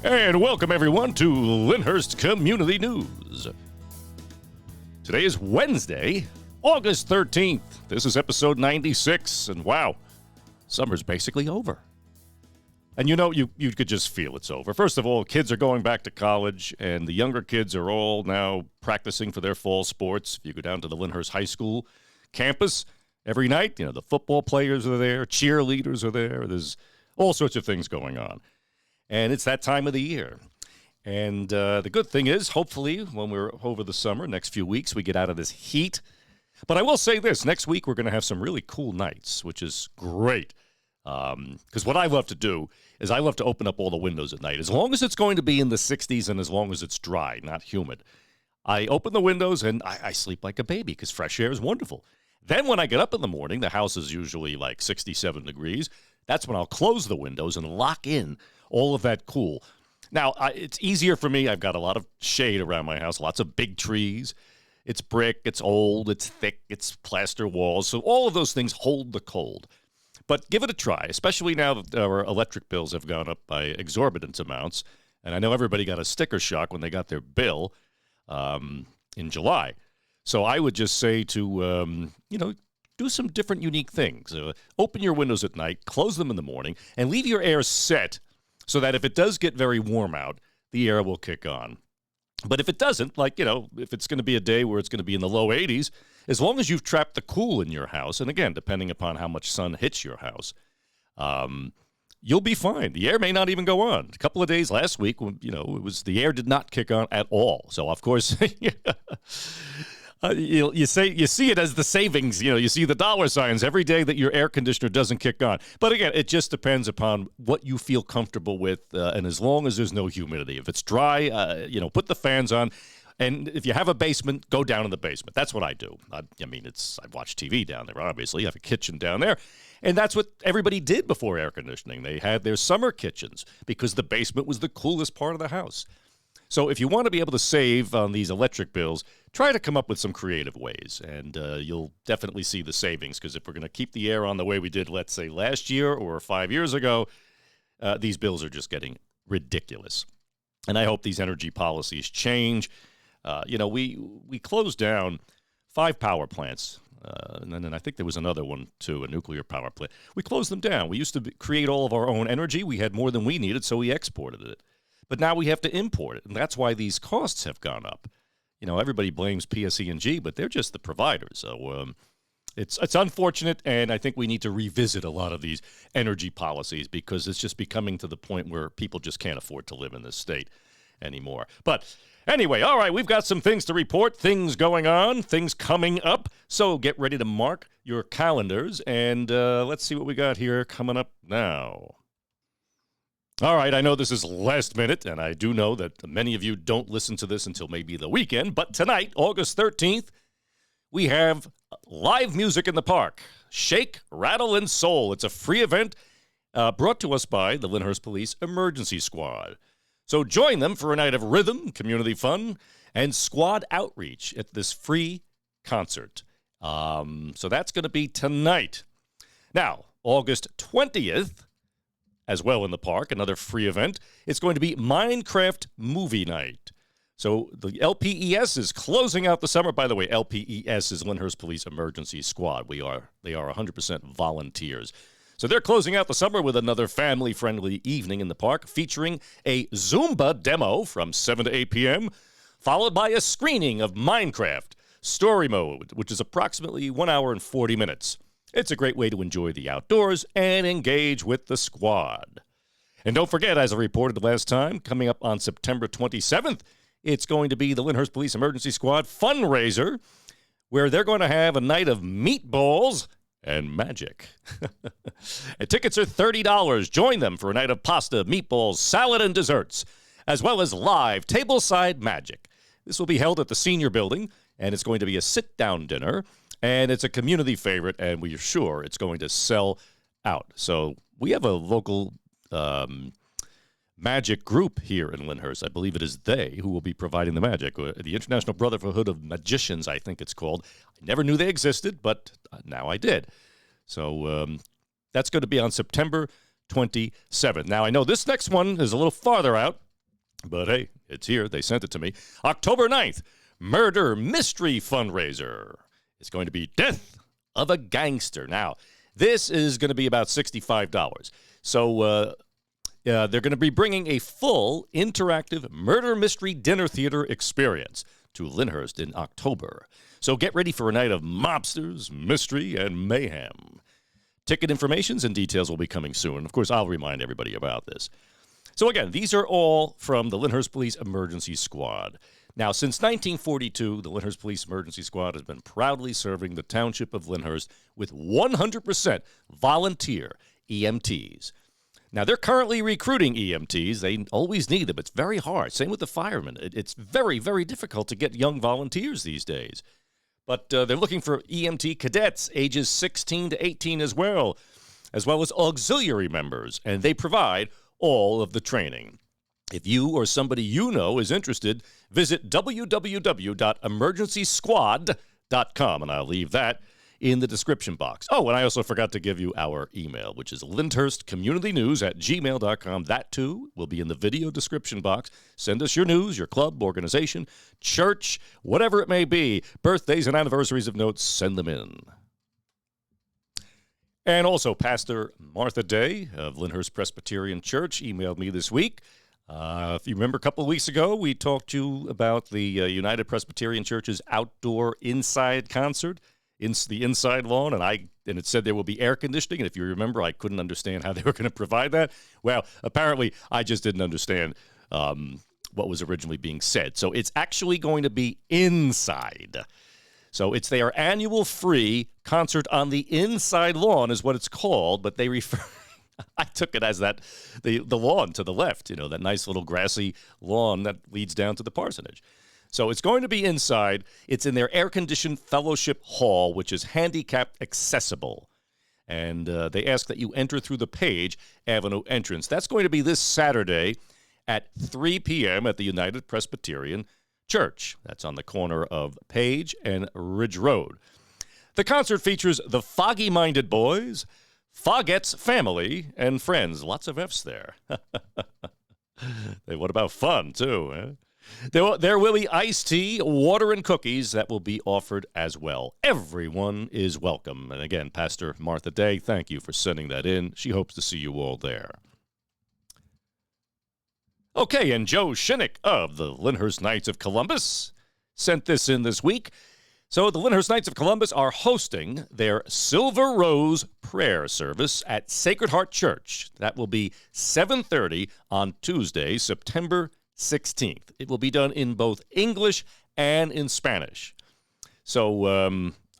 And welcome, everyone, to Lyndhurst Community News. Today is Wednesday, August 13th. This is episode 96, and wow, summer's basically over. And you know, you could just feel it's over. First of all, kids are going back to college, and the younger kids are all now practicing for their fall sports. If you go down to the Lyndhurst High School campus every night, you know, the football players are there, cheerleaders are there. There's all sorts of things going on. And it's that time of the year. And the good thing is, hopefully, when we're over the summer, next few weeks, we get out of this heat. But I will say this, next week we're going to have some really cool nights, which is great. Because what I love to do is I love to open up all the windows at night. As long as it's going to be in the 60s and as long as it's dry, not humid. I open the windows and I sleep like a baby because fresh air is wonderful. Then when I get up in the morning, the house is usually like 67 degrees. That's when I'll close the windows and lock in all of that cool. Now, it's easier for me. I've got a lot of shade around my house, lots of big trees. It's brick, it's old, it's thick, it's plaster walls. So all of those things hold the cold. But give it a try, especially now that our electric bills have gone up by exorbitant amounts. And I know everybody got a sticker shock when they got their bill in July. So I would just say to, do some different unique things. Open your windows at night, close them in the morning, and leave your air set so that if it does get very warm out, the air will kick on. But if it doesn't, if it's going to be a day where it's going to be in the low 80s, as long as you've trapped the cool in your house, and again, depending upon how much sun hits your house, you'll be fine. The air may not even go on. A couple of days last week, the air did not kick on at all. So, of course, you see it as the savings. You see the dollar signs every day that your air conditioner doesn't kick on. But again, it just depends upon what you feel comfortable with, and as long as there's no humidity. If it's dry, put the fans on. And if you have a basement, go down in the basement. That's what I do. I watch TV down there, obviously. I have a kitchen down there. And that's what everybody did before air conditioning. They had their summer kitchens because the basement was the coolest part of the house. So if you want to be able to save on these electric bills, try to come up with some creative ways, and you'll definitely see the savings, because if we're going to keep the air on the way we did, let's say, last year or 5 years ago, these bills are just getting ridiculous. And I hope these energy policies change. We closed down 5 power plants, and then I think there was another one, too, a nuclear power plant. We closed them down. We used to create all of our own energy. We had more than we needed, so we exported it. But now we have to import it, and that's why these costs have gone up. Everybody blames PSE&G, but they're just the providers. So it's unfortunate, and I think we need to revisit a lot of these energy policies because it's just becoming to the point where people just can't afford to live in this state anymore. But anyway, all right, we've got some things to report, things going on, things coming up. So get ready to mark your calendars, and let's see what we got here coming up now. All right, I know this is last minute, and I do know that many of you don't listen to this until maybe the weekend, but tonight, August 13th, we have live music in the park. Shake, Rattle, and Soul. It's a free event brought to us by the Lyndhurst Police Emergency Squad. So join them for a night of rhythm, community fun, and squad outreach at this free concert. So that's going to be tonight. Now, August 20th, as well in the park, another free event. It's going to be Minecraft Movie Night. So the LPES is closing out the summer. By the way, LPES is Lyndhurst Police Emergency Squad. They are 100% volunteers. So they're closing out the summer with another family-friendly evening in the park featuring a Zumba demo from 7 to 8 p.m., followed by a screening of Minecraft Story Mode, which is approximately 1 hour and 40 minutes. It's a great way to enjoy the outdoors and engage with the squad. And don't forget, as I reported last time, coming up on September 27th, it's going to be the Lyndhurst Police Emergency Squad fundraiser, where they're going to have a night of meatballs and magic. And tickets are $30. Join them for a night of pasta, meatballs, salad, and desserts, as well as live tableside magic. This will be held at the senior building, and it's going to be a sit-down dinner. And it's a community favorite, and we are sure it's going to sell out. So we have a local magic group here in Lyndhurst. I believe it is they who will be providing the magic. The International Brotherhood of Magicians, I think it's called. I never knew they existed, but now I did. So that's going to be on September 27th. Now, I know this next one is a little farther out. But hey, it's here. They sent it to me. October 9th, Murder Mystery Fundraiser. It's going to be Death of a Gangster. Now, this is going to be about $65. So they're going to be bringing a full interactive murder mystery dinner theater experience to Lyndhurst in October. So get ready for a night of mobsters, mystery, and mayhem. Ticket informations and details will be coming soon. Of course, I'll remind everybody about this. So again, these are all from the Lyndhurst Police Emergency Squad. Now, since 1942, the Lyndhurst Police Emergency Squad has been proudly serving the township of Lyndhurst with 100% volunteer EMTs. Now, they're currently recruiting EMTs. They always need them. It's very hard. Same with the firemen. It's very, very difficult to get young volunteers these days. But they're looking for EMT cadets ages 16 to 18 as well as auxiliary members, and they provide all of the training. If you or somebody you know is interested, visit www.emergencysquad.com, and I'll leave that in the description box. Oh, and I also forgot to give you our email, which is LyndhurstCommunityNews@gmail.com. That, too, will be in the video description box. Send us your news, your club, organization, church, whatever it may be. Birthdays and anniversaries of note, send them in. And also, Pastor Martha Day of Lyndhurst Presbyterian Church emailed me this week. If you remember a couple of weeks ago, we talked to you about the United Presbyterian Church's outdoor inside concert, the inside lawn, and it said there will be air conditioning. And if you remember, I couldn't understand how they were going to provide that. Well, apparently, I just didn't understand what was originally being said. So it's actually going to be inside. So it's their annual free concert on the inside lawn is what it's called, but they refer... I took it as the lawn to the left, that nice little grassy lawn that leads down to the parsonage. So it's going to be inside. It's in their air-conditioned fellowship hall, which is handicap accessible. And they ask that you enter through the Page Avenue entrance. That's going to be this Saturday at 3 p.m. at the United Presbyterian Church. That's on the corner of Page and Ridge Road. The concert features the Foggy Minded Boys, Foggette's Family, and Friends. Lots of F's there. What about fun, too? Huh? There will be iced tea, water, and cookies that will be offered as well. Everyone is welcome. And again, Pastor Martha Day, thank you for sending that in. She hopes to see you all there. Okay, and Joe Shinnick of the Lyndhurst Knights of Columbus sent this in this week. So the Lyndhurst Knights of Columbus are hosting their Silver Rose prayer service at Sacred Heart Church. That will be 7:30 on Tuesday, September 16th. It will be done in both English and in Spanish. So let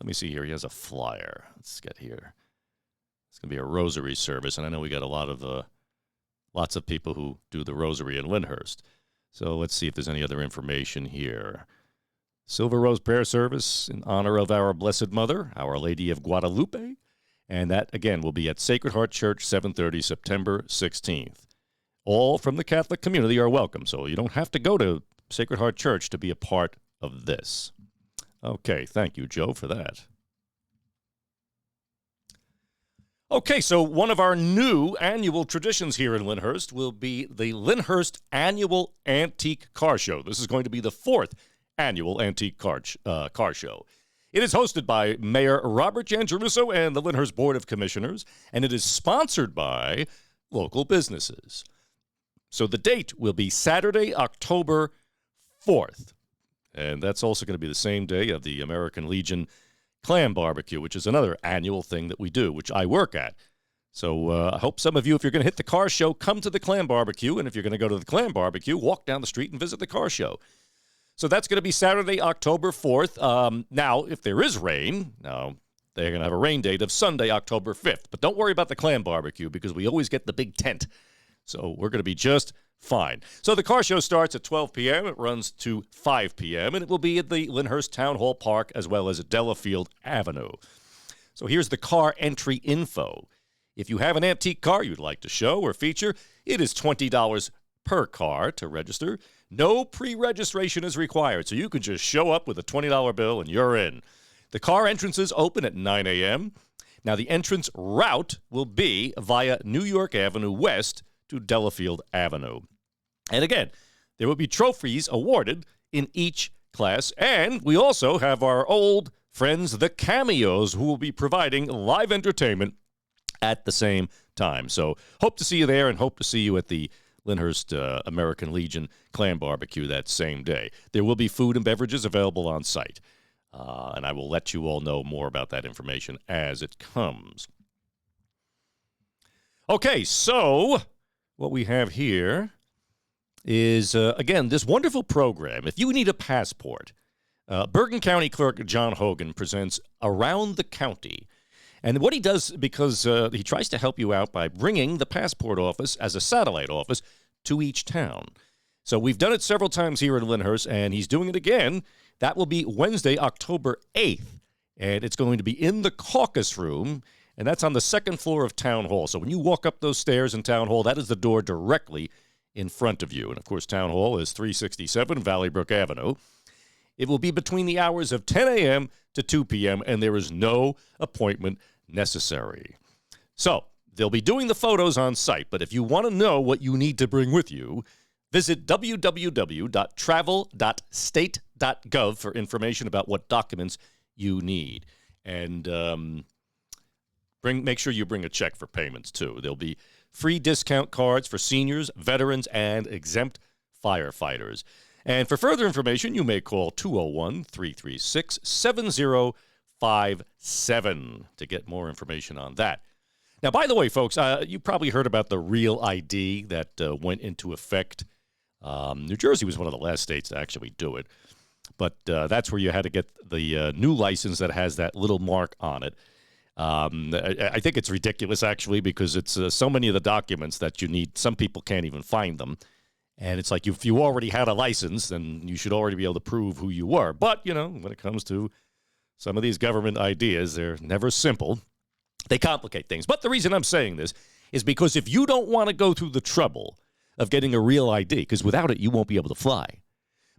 me see here. He has a flyer. Let's get here. It's going to be a Rosary service, and I know we got lots of people who do the Rosary in Lyndhurst. So let's see if there's any other information here. Silver Rose Prayer Service in honor of our Blessed Mother, Our Lady of Guadalupe. And that, again, will be at Sacred Heart Church, 7:30, September 16th. All from the Catholic community are welcome, so you don't have to go to Sacred Heart Church to be a part of this. Okay, thank you, Joe, for that. Okay, so one of our new annual traditions here in Lyndhurst will be the Lyndhurst Annual Antique Car Show. This is going to be the 4th annual antique car show. It is hosted by Mayor Robert Giangerusso and the Lyndhurst Board of Commissioners, and it is sponsored by local businesses. So the date will be Saturday, October 4th, and that's also going to be the same day of the American Legion Clam Barbecue, which is another annual thing that we do, which I work at. So I hope some of you, if you're going to hit the car show, come to the Clam Barbecue, and if you're going to go to the Clam Barbecue, walk down the street and visit the car show. So that's going to be Saturday, October 4th. Now, if there is rain, they're going to have a rain date of Sunday, October 5th. But don't worry about the Clam Barbecue because we always get the big tent. So we're going to be just fine. So the car show starts at 12 p.m. It runs to 5 p.m. And it will be at the Lyndhurst Town Hall Park as well as at Delafield Avenue. So here's the car entry info. If you have an antique car you'd like to show or feature, it is $20 per car to register. No pre-registration is required, so you can just show up with a $20 bill and you're in. The car entrances open at 9 a.m. Now, the entrance route will be via New York Avenue West to Delafield Avenue. And again, There will be trophies awarded in each class, and we also have our old friends, the Cameos, who will be providing live entertainment at the same time. So hope to see you there, and hope to see you at the Lyndhurst American Legion Clam Barbecue that same day. There will be food and beverages available on site, and I will let you all know more about that information as it comes. Okay, so what we have here is, again, this wonderful program. If you need a passport, Bergen County Clerk John Hogan presents Around the County. And what he does, because he tries to help you out by bringing the passport office as a satellite office to each town. So we've done it several times here in Lyndhurst, and he's doing it again. That will be Wednesday, October 8th, and it's going to be in the caucus room, and that's on the second floor of Town Hall. So when you walk up those stairs in Town Hall, that is the door directly in front of you. And, of course, Town Hall is 367 Valley Brook Avenue. It will be between the hours of 10 a.m. to 2 p.m., and there is no appointment necessary. So they'll be doing the photos on site, but if you want to know what you need to bring with you, visit www.travel.state.gov for information about what documents you need. And make sure you bring a check for payments, too. There'll be free discount cards for seniors, veterans, and exempt firefighters. And for further information, you may call 201-336-7057 to get more information on that. Now, by the way, folks, you probably heard about the Real ID that went into effect. New Jersey was one of the last states to actually do it. But that's where you had to get the new license that has that little mark on it. I think it's ridiculous, actually, because it's so many of the documents that you need. Some people can't even find them. And it's like if you already had a license, then you should already be able to prove who you were. But, when it comes to some of these government ideas, they're never simple. They complicate things. But the reason I'm saying this is because if you don't want to go through the trouble of getting a real ID, because without it, you won't be able to fly.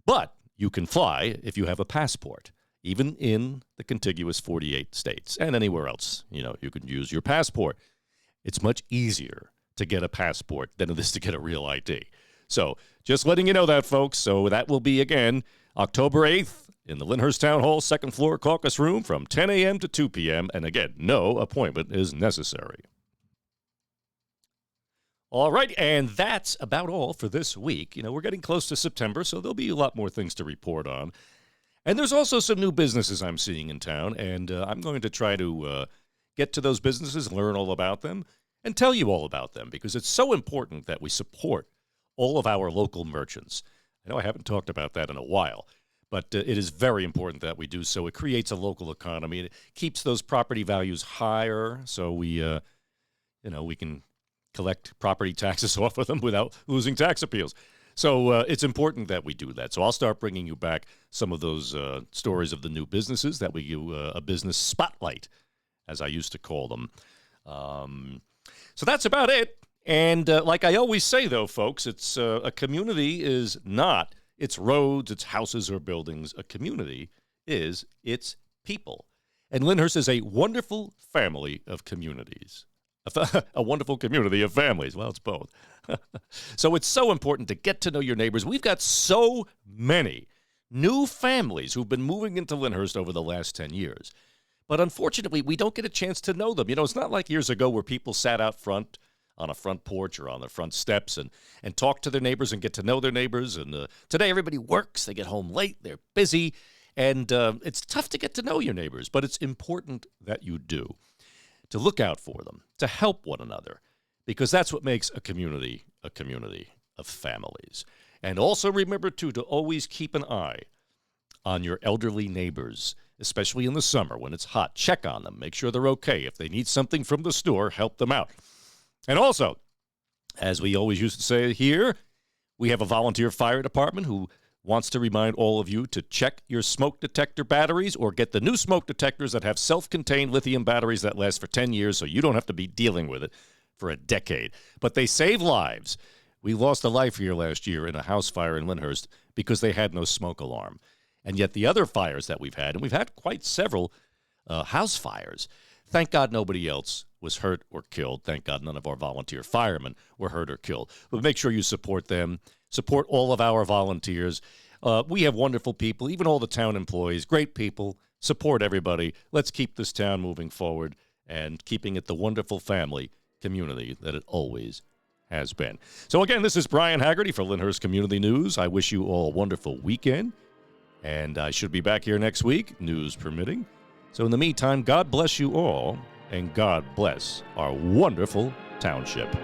But you can fly if you have a passport, even in the contiguous 48 states and anywhere else. You can use your passport. It's much easier to get a passport than it is to get a real ID. So just letting you know that, folks. So that will be, again, October 8th in the Lyndhurst Town Hall, second floor caucus room from 10 a.m. to 2 p.m. And, again, no appointment is necessary. All right, and that's about all for this week. We're getting close to September, so there'll be a lot more things to report on. And there's also some new businesses I'm seeing in town, and I'm going to try to get to those businesses, learn all about them, and tell you all about them, because it's so important that we support all of our local merchants. I know I haven't talked about that in a while, but it is very important that we do so. It creates a local economy. It keeps those property values higher, so we can collect property taxes off of them without losing tax appeals. So it's important that we do that. So I'll start bringing you back some of those stories of the new businesses that we do a business spotlight, as I used to call them. So that's about it. And like I always say, though, folks, it's a community is not its roads, its houses, or buildings. A community is its people. And Lyndhurst is a wonderful family of communities. A wonderful community of families. Well, it's both. So it's so important to get to know your neighbors. We've got so many new families who've been moving into Lyndhurst over the last 10 years. But unfortunately, we don't get a chance to know them. It's not like years ago where people sat out front on a front porch or on their front steps and talk to their neighbors and get to know their neighbors. And today everybody works. They get home late. They're busy. And it's tough to get to know your neighbors, but it's important that you do, to look out for them, to help one another, because that's what makes a community of families. And also remember, too, to always keep an eye on your elderly neighbors, especially in the summer when it's hot. Check on them. Make sure they're okay. If they need something from the store, help them out. And also, as we always used to say here, we have a volunteer fire department who wants to remind all of you to check your smoke detector batteries or get the new smoke detectors that have self-contained lithium batteries that last for 10 years so you don't have to be dealing with it for a decade. But they save lives. We lost a life here last year in a house fire in Lyndhurst because they had no smoke alarm. And yet the other fires that we've had, and we've had quite several house fires, thank God nobody else was hurt or killed. Thank God none of our volunteer firemen were hurt or killed. But make sure you support them. Support all of our volunteers. We have wonderful people, even all the town employees, great people. Support everybody. Let's keep this town moving forward and keeping it the wonderful family community that it always has been. So again, this is Brian Haggerty for Lyndhurst Community News. I wish you all a wonderful weekend, and I should be back here next week, news permitting. So in the meantime, God bless you all, and God bless our wonderful township.